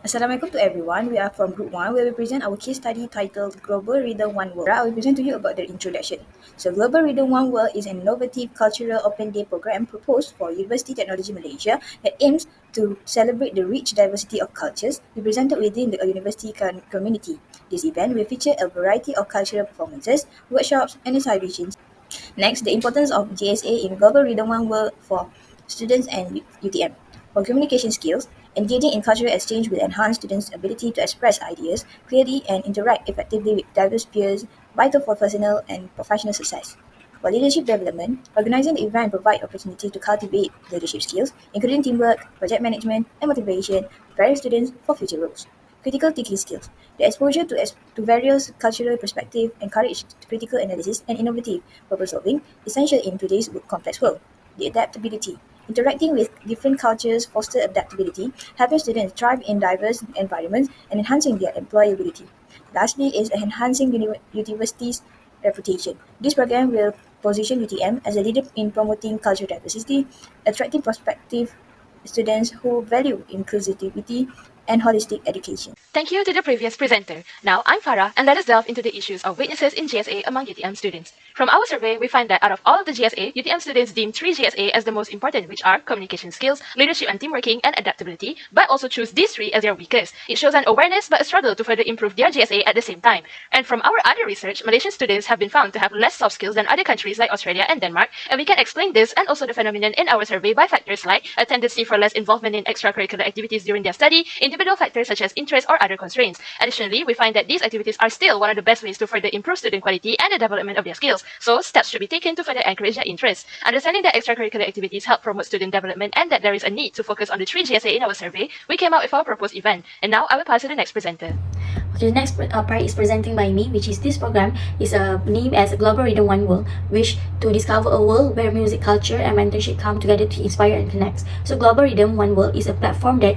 Assalamualaikum to everyone. We are from Group 1 where we present our case study titled Global Rhythm One World. I will present to you about the introduction. So Global Rhythm One World is an innovative cultural open day program proposed for University Technology Malaysia that aims to celebrate the rich diversity of cultures represented within the university community. This event will feature a variety of cultural performances, workshops, and exhibitions. Next, the importance of GSA in Global Rhythm One World for students and UTM. For communication skills, engaging in cultural exchange will enhance students' ability to express ideas clearly and interact effectively with diverse peers, vital for personal and professional success. For leadership development, organizing the event provide opportunity to cultivate leadership skills, including teamwork, project management, and motivation, preparing students for future roles. Critical thinking skills. The exposure to various cultural perspectives encourage critical analysis and innovative problem solving, essential in today's complex world. The adaptability. Interacting with different cultures foster adaptability, helping students thrive in diverse environments and enhancing their employability. Lastly is enhancing universities' reputation. This program will position UTM as a leader in promoting cultural diversity, attracting prospective students who value inclusivity and holistic education. Thank you to the previous presenter. Now I'm Farah, and let us delve into the issues of weaknesses in GSA among UTM students. From our survey, we find that out of all of the GSA, UTM students deem 3 GSA as the most important, which are communication skills, leadership and teamworking, and adaptability, but also choose these 3 as their weakest. It shows an awareness but a struggle to further improve their GSA at the same time. And from our other research, Malaysian students have been found to have less soft skills than other countries like Australia and Denmark, and we can explain this and also the phenomenon in our survey by factors like a tendency for less involvement in extracurricular activities during their study, individual factors such as interest or other constraints. Additionally, we find that these activities are still one of the best ways to further improve student quality and the development of their skills, so steps should be taken to further encourage their interest. Understanding that extracurricular activities help promote student development and that there is a need to focus on the 3 GSA in our survey, we came out with our proposed event. And now I will pass to the next presenter. Okay, the next part is presenting by me, which is this program is named as Global Rhythm One World, which to discover a world where music, culture, and mentorship come together to inspire and connect. So Global Rhythm One World is a platform that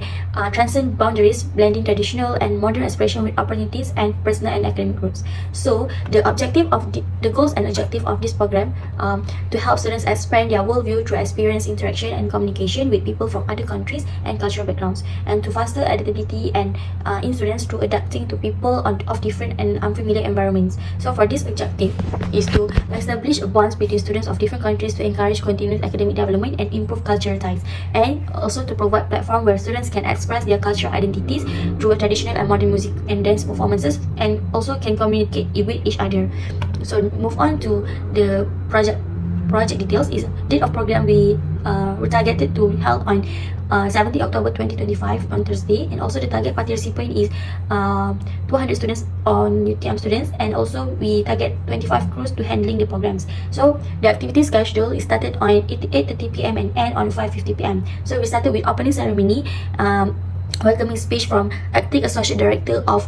transcends boundaries, blending traditional and modern expression with opportunities and personal and academic growth. So the goals and objective of this program to help students expand their worldview through experience, interaction, and communication with people from other countries and cultural backgrounds, and to foster adaptability and in students through adapting to people of different and unfamiliar environments. So for this objective is to establish bonds between students of different countries to encourage continuous academic development and improve cultural ties, and also to provide platform where students can express their cultural identities through traditional and modern music and dance performances, and also can communicate with each other. So move on to the project details. Is date of program we're targeted to held on 17 October 2025 on Thursday, and also the target participant is 200 students on UTM students, and also we target 25 crews to handling the programs. So the activity schedule is started on 8:30 p.m. and end on 5:50 p.m. So we started with opening ceremony, welcoming speech from acting associate director of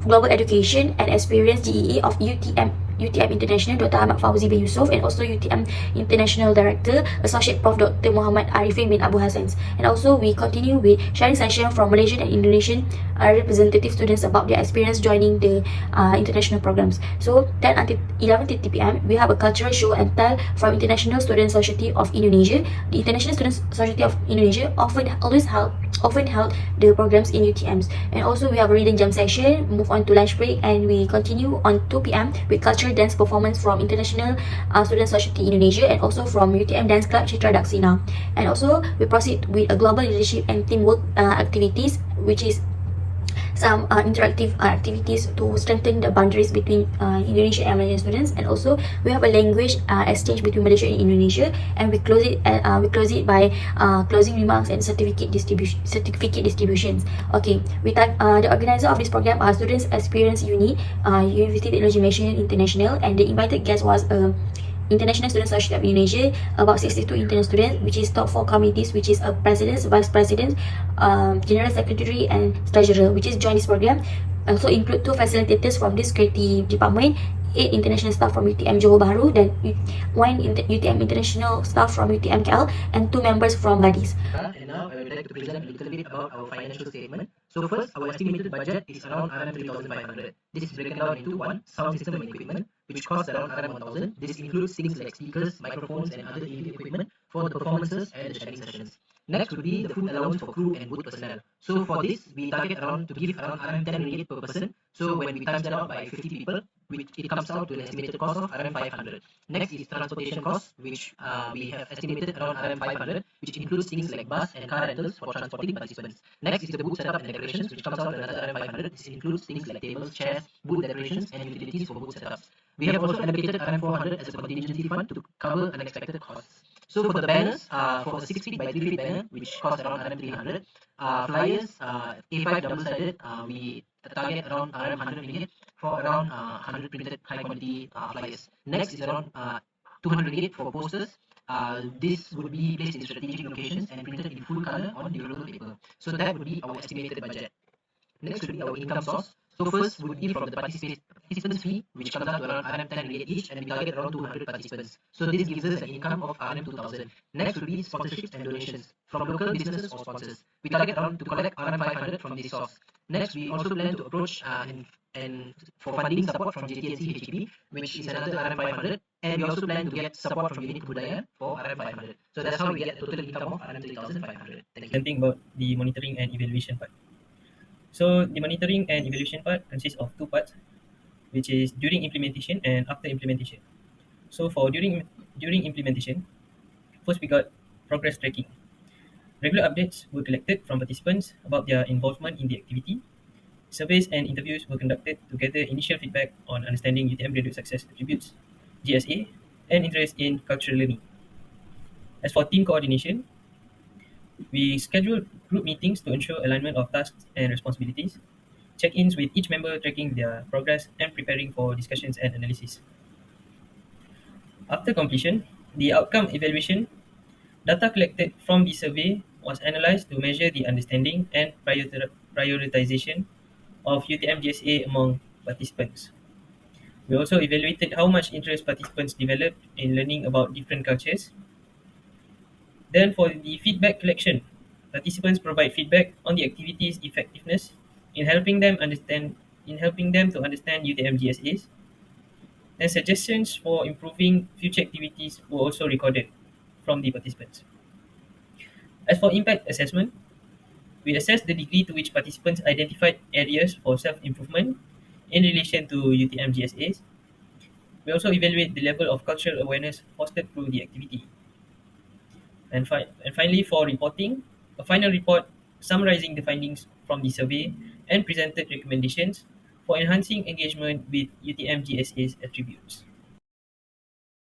Global Education and Experience GEE of UTM International, Dr. Ahmad Fauzi bin Yusuf, and also UTM International Director, Associate Prof. Dr. Muhammad Arifin bin Abu Hassans. And also we continue with sharing session from Malaysian and Indonesian representative students about their experience joining the international programs. So then until 11:30 p.m. we have a cultural show and tell from International Student Society of Indonesia. The International Student Society of Indonesia often held the programs in UTMs. And also we have a reading jam session, move on to lunch break, and we continue on 2 p.m. with cultural dance performance from International Student Society Indonesia and also from UTM Dance Club Citra Daksina. And also we proceed with a global leadership and teamwork activities, which is some interactive activities to strengthen the boundaries between Indonesian and Malaysian students. And also we have a language exchange between Malaysia and Indonesia, and we close it by closing remarks and certificate distributions. Okay, the organizer of this program are Students Experience Uni, University Technology Malaysia International, and the invited guest was International Student Society of Indonesia, about 62 internal students, which is top 4 committees, which is a president, vice president, general secretary, and treasurer, which is join this program. Also include 2 facilitators from this creative department, 8 international staff from UTM Johor Bahru, then 1 UTM international staff from UTM KL, and 2 members from Badis. And now I would like to present a little bit about our financial statement. So first, our estimated budget is around RM 3,500. This is broken down into 1, sound system and equipment, which costs around RM 1,000. This includes things like speakers, microphones, and other AV equipment for the performances and the sharing sessions. Next would be the food allowance for crew and boat personnel. So for this, we target around to give around RM 10 ringgit per person. So when we times that out by 50 people, which it comes out to an estimated cost of RM 500. Next is transportation costs, which we have estimated around RM 500, which includes things like bus and car rentals for transporting participants. Next is the booth setup and decorations, which comes out to another RM 500. This includes things like tables, chairs, booth decorations, and utilities for booth setups. We have also allocated RM 400 as a contingency fund to cover unexpected costs. So for the banners, for a 6 feet by 3 feet banner, which costs around RM 300, flyers, A5 double sided, we target around RM 100 ringgit for around 100 printed high quality flyers. Next is around 200 ringgit for posters. This would be placed in strategic locations and printed in full color on durable paper. So that would be our estimated budget. Next would be our income source. So first would be from the participants fee, which comes out to around RM 10 ringgit each, and we target around 200 participants. So this gives us an income of RM 2000. Next would be sponsorships and donations from local businesses or sponsors. We target around to collect RM 500 from this source. Next, we also plan to approach and for funding support from JTNC HEB, which is another RM 500, and we also plan to get support from Unit Budaya for RM 500. So that's how we get a total income of RM 3500. Thank you. Think about the monitoring and evaluation part. So the monitoring and evaluation part consists of two parts, which is during implementation and after implementation. So for during implementation, first we got progress tracking. Regular updates were collected from participants about their involvement in the activity. Surveys and interviews were conducted to gather initial feedback on understanding UTM graduate success attributes, GSA, and interest in cultural learning. As for team coordination, we scheduled group meetings to ensure alignment of tasks and responsibilities, check-ins with each member tracking their progress and preparing for discussions and analysis. After completion, the outcome evaluation, data collected from the survey was analyzed to measure the understanding and prioritization of UTM GSA among participants. We also evaluated how much interest participants developed in learning about different cultures. Then for the feedback collection, participants provide feedback on the activity's effectiveness in helping them to understand UTM GSAs, and suggestions for improving future activities were also recorded from the participants. As for impact assessment, we assessed the degree to which participants identified areas for self-improvement in relation to UTM GSAs. We also evaluate the level of cultural awareness fostered through the activity. And finally, for reporting, a final report summarizing the findings from the survey and presented recommendations for enhancing engagement with UTM GSA's attributes.